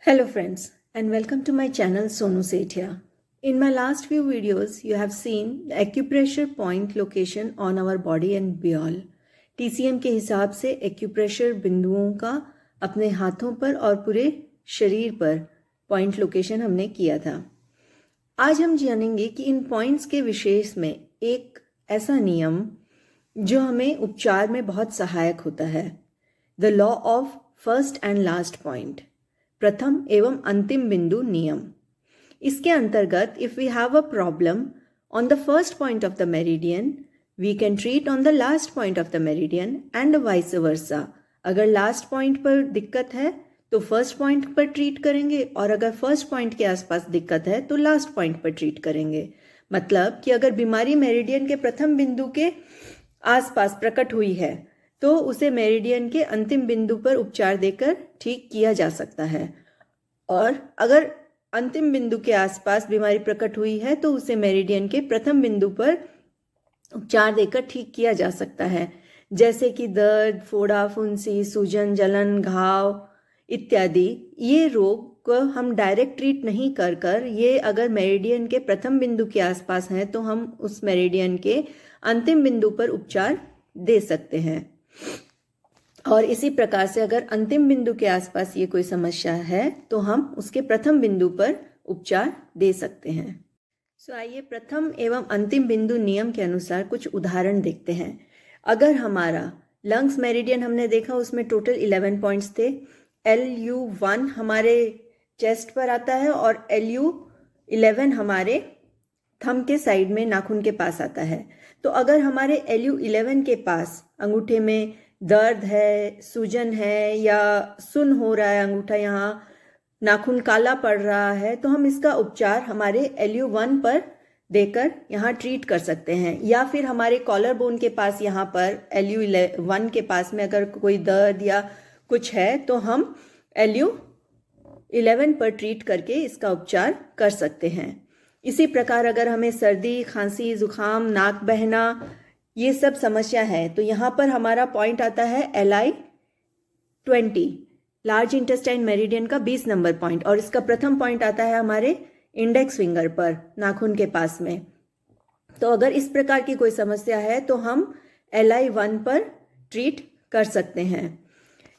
Hello friends and welcome to my channel Sonu Sethia. In my last few videos you have seen the acupressure point location on our body and beyond. TCM के हिसाब से acupressure बिंदुओं का अपने हाथों पर और पूरे शरीर पर पॉइंट लोकेशन हमने किया था। आज हम जानेंगे कि इन पॉइंट्स के विशेष में एक ऐसा नियम जो हमें उपचार में बहुत सहायक होता है, the law of first and last point, प्रथम एवं अंतिम बिंदु नियम। इसके अंतर्गत if we have a problem on the first point of the meridian we can treat on the last point of the meridian and vice versa. अगर last point पर दिक्कत है तो फर्स्ट पॉइंट पर ट्रीट करेंगे और अगर फर्स्ट पॉइंट के आसपास दिक्कत है तो लास्ट पॉइंट पर ट्रीट करेंगे। मतलब कि अगर बीमारी मेरिडियन के प्रथम बिंदु के आसपास प्रकट हुई है तो उसे मेरिडियन के अंतिम बिंदु पर उपचार देकर ठीक किया जा सकता है, और अगर अंतिम बिंदु के आसपास बीमारी प्रकट हुई है तो उसे मेरिडियन के प्रथम बिंदु पर उपचार देकर ठीक किया जा सकता है, जैसे कि दर्द, फोड़ा, फुंसी, सूजन, जलन, घाव इत्यादि। ये रोग को हम डायरेक्ट ट्रीट नहीं कर ये अगर मेरिडियन के प्रथम बिंदु के आसपास हैं तो हम उस मेरिडियन के अंतिम बिंदु पर उपचार दे सकते हैं। और इसी प्रकार से अगर अंतिम बिंदु के आसपास ये कोई समस्या है तो हम उसके प्रथम बिंदु पर उपचार दे सकते हैं। आइए प्रथम एवं अंतिम बिंदु नियम के अनुसार कुछ उदाहरण देखते हैं। अगर हमारा लंग्स मेरिडियन हमने देखा, उसमें टोटल 11 पॉइंट्स थे। LU1 हमारे चेस्ट पर आता है और LU11 हमारे थंब के साइड में नाखून के पास आता है। तो अगर हमारे LU11 के पास अंगूठे में दर्द है, सूजन है या सुन्न हो रहा है अंगूठा, यहाँ नाखून काला पड़ रहा है, तो हम इसका उपचार हमारे LU1 पर देकर यहाँ ट्रीट कर सकते हैं। या फिर हमारे कॉलर बोन के पास यहाँ पर LU1 के पास में अगर कोई दर्द या कुछ है तो हम LU11 पर ट्रीट करके इसका उपचार कर सकते हैं। इसी प्रकार अगर हमें सर्दी, खांसी, जुकाम, नाक बहना ये सब समस्या है तो यहाँ पर हमारा पॉइंट आता है LI20, लार्ज इंटेस्टाइन मेरिडियन का 20 नंबर पॉइंट, और इसका प्रथम पॉइंट आता है हमारे इंडेक्स फिंगर पर, नाखून के पास में। तो अगर इस प्रकार की कोई समस्या है तो हम LI1 पर ट्रीट कर सकते हैं।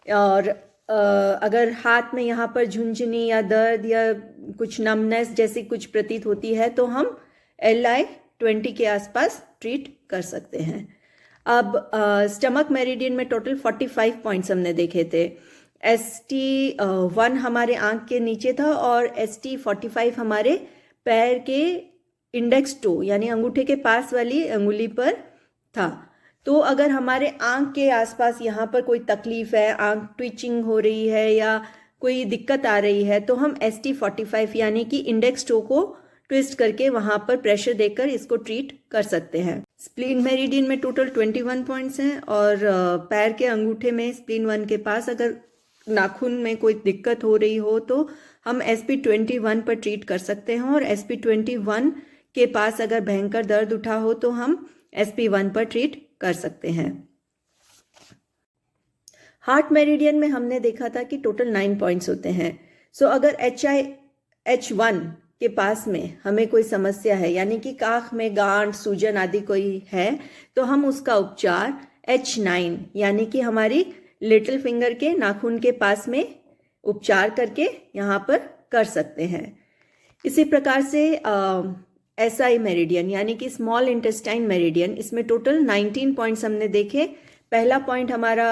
और अगर हाथ में यहाँ पर झुंझुनी या दर्द या कुछ नमनेस जैसी कुछ प्रतीत होती है तो हम LI20 के आसपास ट्रीट कर सकते हैं। अब स्टमक मेरिडियन में टोटल 45 पॉइंट्स हमने देखे थे। ST1 हमारे आंख के नीचे था और ST45 हमारे पैर के इंडेक्स टो यानी अंगूठे के पास वाली अंगुली पर था। तो अगर हमारे आंख के आसपास यहाँ पर कोई तकलीफ है, आंख ट्विचिंग हो रही है या कोई दिक्कत आ रही है तो हम ST45 यानी कि इंडेक्स टो को ट्विस्ट करके वहाँ पर प्रेशर देकर इसको ट्रीट कर सकते हैं। स्प्लीन मेरिडियन में टोटल 21 पॉइंट्स हैं और पैर के अंगूठे में स्प्लीन 1 के पास अगर नाखून में कोई दिक्कत हो रही हो तो हम SP21 पर ट्रीट कर सकते हैं, और SP21 के पास अगर भयंकर दर्द उठा हो तो हम SP1 पर ट्रीट कर सकते हैं। हार्ट मेरिडियन में हमने देखा था कि टोटल 9 पॉइंट्स होते हैं। अगर H1 के पास में हमें कोई समस्या है यानी कि काख में गांठ, सूजन आदि कोई है तो हम उसका उपचार H9 यानी कि हमारी लिटिल फिंगर के नाखून के पास में उपचार करके यहाँ पर कर सकते हैं। इसी प्रकार से SI मेरिडियन यानी कि स्मॉल इंटेस्टाइन मेरिडियन, इसमें टोटल 19 पॉइंट्स हमने देखे। पहला पॉइंट हमारा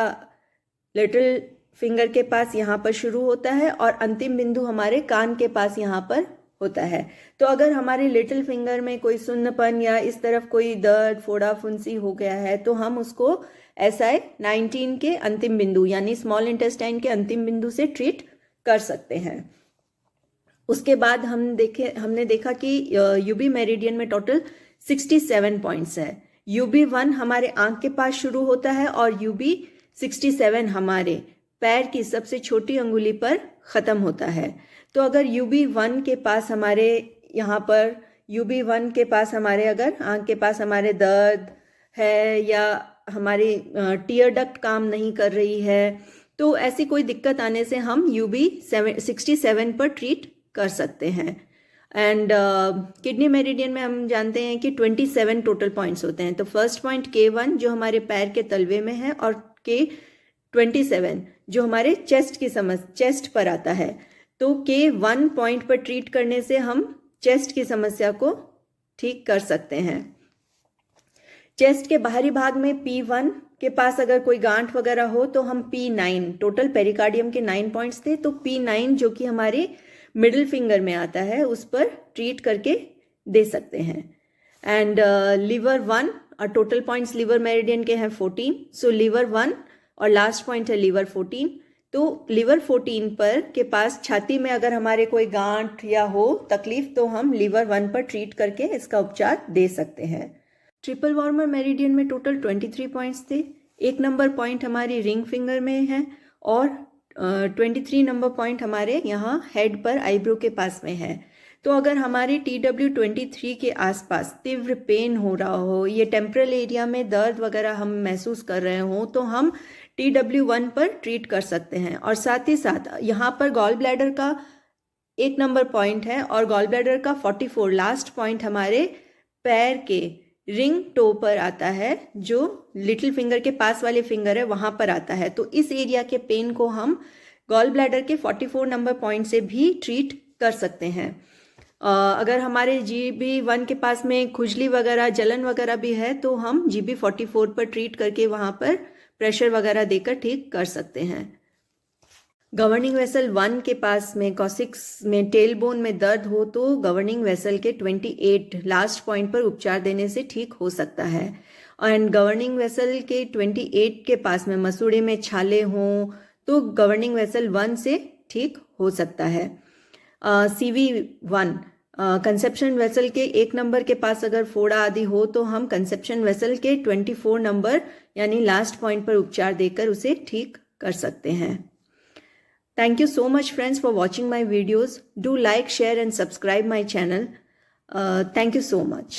लिटिल फिंगर के पास यहाँ पर शुरू होता है और अंतिम बिंदु हमारे कान के पास यहाँ पर होता है। तो अगर हमारे लिटिल फिंगर में कोई सुन्नपन या इस तरफ कोई दर्द, फोड़ा, फुंसी हो गया है तो हम उसको SI19 के अंतिम बिंदु यानी स्मॉल इंटेस्टाइन के अंतिम बिंदु से ट्रीट कर सकते हैं। उसके बाद हमने देखा कि UB मेरिडियन में टोटल 67 पॉइंट्स है। UB1 हमारे आंख के पास शुरू होता है और UB67 हमारे पैर की सबसे छोटी अंगुली पर ख़त्म होता है। तो अगर UB1 के पास हमारे यहाँ पर UB1 के पास हमारे अगर आंख के पास हमारे दर्द है या हमारी टीयर डक्ट काम नहीं कर रही है तो ऐसी कोई दिक्कत आने से हम UB 67 पर ट्रीट कर सकते हैं। एंड किडनी मेरिडियन में हम जानते हैं कि 27 टोटल पॉइंट्स होते हैं। तो फर्स्ट पॉइंट K1 जो हमारे पैर के तलवे में है और K27 जो हमारे चेस्ट पर आता है। तो K1 पॉइंट पर ट्रीट करने से हम चेस्ट की समस्या को ठीक कर सकते हैं। चेस्ट के बाहरी भाग में P1 के पास अगर कोई गांठ वगैरह हो तो हम P9, टोटल पेरिकार्डियम के 9 पॉइंट्स थे, तो P9 जो कि हमारे मिडिल फिंगर में आता है उस पर ट्रीट करके दे सकते हैं। एंड लीवर 1 और टोटल पॉइंट्स लीवर मेरिडियन के हैं 14, सो लीवर 1 और लास्ट पॉइंट है लीवर 14। तो लीवर 14 पर के पास छाती में अगर हमारे कोई गांठ या हो तकलीफ तो हम लीवर 1 पर ट्रीट करके इसका उपचार दे सकते हैं। ट्रिपल वार्मर मेरिडियन में टोटल 23 पॉइंट्स थे। 1 नंबर पॉइंट हमारी रिंग फिंगर में है और 23 नंबर पॉइंट हमारे यहाँ हेड पर आईब्रो के पास में है। तो अगर हमारे TW23 के आसपास तीव्र पेन हो रहा हो, ये टेम्परल एरिया में दर्द वगैरह हम महसूस कर रहे हो, तो हम TW1 पर ट्रीट कर सकते हैं। और साथ ही साथ यहाँ पर गॉल ब्लैडर का 1 नंबर पॉइंट है और गॉल ब्लैडर का 44 लास्ट पॉइंट हमारे पैर के रिंग टो पर आता है, जो लिटिल फिंगर के पास वाले फिंगर है वहाँ पर आता है। तो इस एरिया के पेन को हम गॉल ब्लैडर के 44 नंबर पॉइंट से भी ट्रीट कर सकते हैं। अगर हमारे GB1 के पास में खुजली वगैरह जलन वगैरह भी है तो हम GB44 पर ट्रीट करके वहाँ पर प्रेशर वगैरह देकर ठीक कर सकते हैं। गवर्निंग वेसल 1 के पास में कॉसिक्स में टेल बोन में दर्द हो तो गवर्निंग वेसल के 28 लास्ट पॉइंट पर उपचार देने से ठीक हो सकता है। एंड गवर्निंग वेसल के 28 के पास में मसूड़े में छाले हों तो गवर्निंग वेसल 1 से ठीक हो सकता है। CV1 कंसेप्शन वेसल के 1 नंबर के पास अगर फोड़ा आदि हो तो हम कंसेप्शन वेसल के 24 नंबर यानी लास्ट पॉइंट पर उपचार देकर उसे ठीक कर सकते हैं। Thank you so much friends for watching my videos. Do like, share and subscribe my channel. Thank you so much.